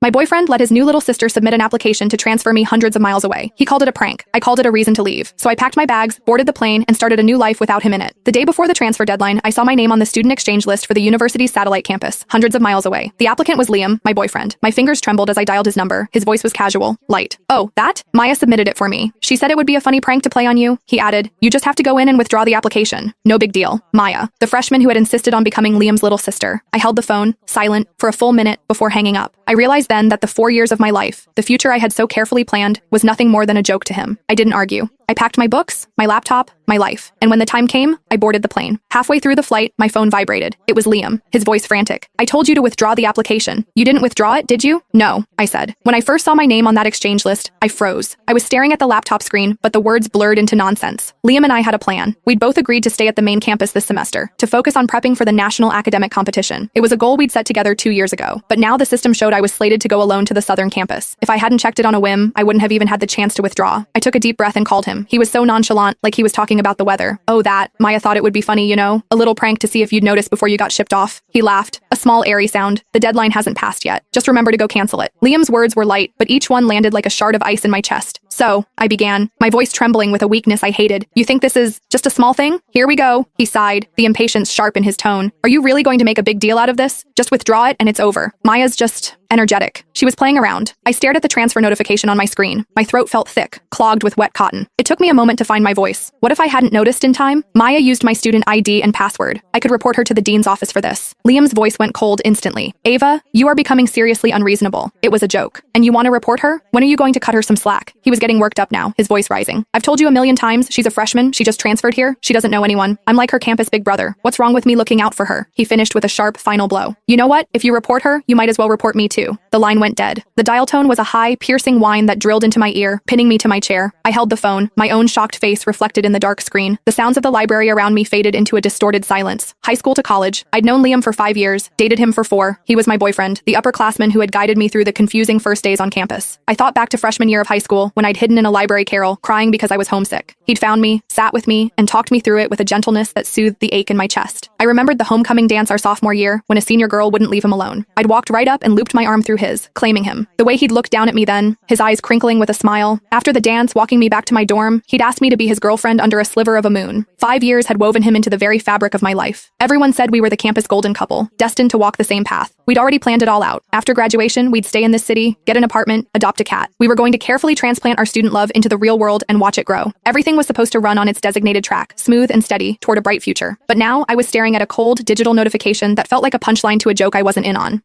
My boyfriend let his new little sister submit an application to transfer me hundreds of miles away. He called it a prank. I called it a reason to leave. So I packed my bags, boarded the plane, and started a new life without him in it. The day before the transfer deadline, I saw my name on the student exchange list for the university's satellite campus, hundreds of miles away. The applicant was Liam, my boyfriend. My fingers trembled as I dialed his number. His voice was casual, light. "Oh, that? Maya submitted it for me. She said it would be a funny prank to play on you." He added, "You just have to go in and withdraw the application. No big deal." Maya, the freshman who had insisted on becoming Liam's little sister. I held the phone, silent, for a full minute before hanging up. I realized then that the 4 years of my life, the future I had so carefully planned, was nothing more than a joke to him. I didn't argue. I packed my books, my laptop, my life. And when the time came, I boarded the plane. Halfway through the flight, my phone vibrated. It was Liam, his voice frantic. "I told you to withdraw the application. You didn't withdraw it, did you?" "No," I said. When I first saw my name on that exchange list, I froze. I was staring at the laptop screen, but the words blurred into nonsense. Liam and I had a plan. We'd both agreed to stay at the main campus this semester, to focus on prepping for the national academic competition. It was a goal we'd set together 2 years ago, but now the system showed I was slated to go alone to the southern campus. If I hadn't checked it on a whim, I wouldn't have even had the chance to withdraw. I took a deep breath and called him. He was so nonchalant, like he was talking about the weather. "Oh, that. Maya thought it would be funny, you know? A little prank to see if you'd notice before you got shipped off." He laughed, a small airy sound. "The deadline hasn't passed yet. Just remember to go cancel it." Liam's words were light, but each one landed like a shard of ice in my chest. "So," I began, my voice trembling with a weakness I hated. "You think this is just a small thing? Here we go." He sighed, the impatience sharp in his tone. "Are you really going to make a big deal out of this? Just withdraw it and it's over. Maya's just energetic." She was playing around. I stared at the transfer notification on my screen. My throat felt thick, clogged with wet cotton. It took me a moment to find my voice. What if I hadn't noticed in time? Maya used my student ID and password. I could report her to the dean's office for this. Liam's voice went cold instantly. "Ava, you are becoming seriously unreasonable. It was a joke. And you want to report her? When are you going to cut her some slack?" He was getting worked up now, his voice rising. "I've told you a million times, she's a freshman, she just transferred here, she doesn't know anyone. I'm like her campus big brother. What's wrong with me looking out for her?" He finished with a sharp, final blow. "You know what? If you report her, you might as well report me too." The line went dead. The dial tone was a high, piercing whine that drilled into my ear, pinning me to my chair. I held the phone, my own shocked face reflected in the dark screen. The sounds of the library around me faded into a distorted silence. High school to college. I'd known Liam for 5 years, dated him for 4. He was my boyfriend, the upperclassman who had guided me through the confusing first days on campus. I thought back to freshman year of high school, when I'd hidden in a library carrel, crying because I was homesick. He'd found me, sat with me, and talked me through it with a gentleness that soothed the ache in my chest. I remembered the homecoming dance our sophomore year, when a senior girl wouldn't leave him alone. I'd walked right up and looped my arm through his, claiming him. The way he'd looked down at me then, his eyes crinkling with a smile. After the dance, walking me back to my dorm, he'd asked me to be his girlfriend under a sliver of a moon. 5 years had woven him into the very fabric of my life. Everyone said we were the campus golden couple, destined to walk the same path. We'd already planned it all out. After graduation, we'd stay in this city, get an apartment, adopt a cat. We were going to carefully transplant our student love into the real world and watch it grow. Everything was supposed to run on its designated track, smooth and steady, toward a bright future. But now, I was staring at a cold, digital notification that felt like a punchline to a joke I wasn't in on.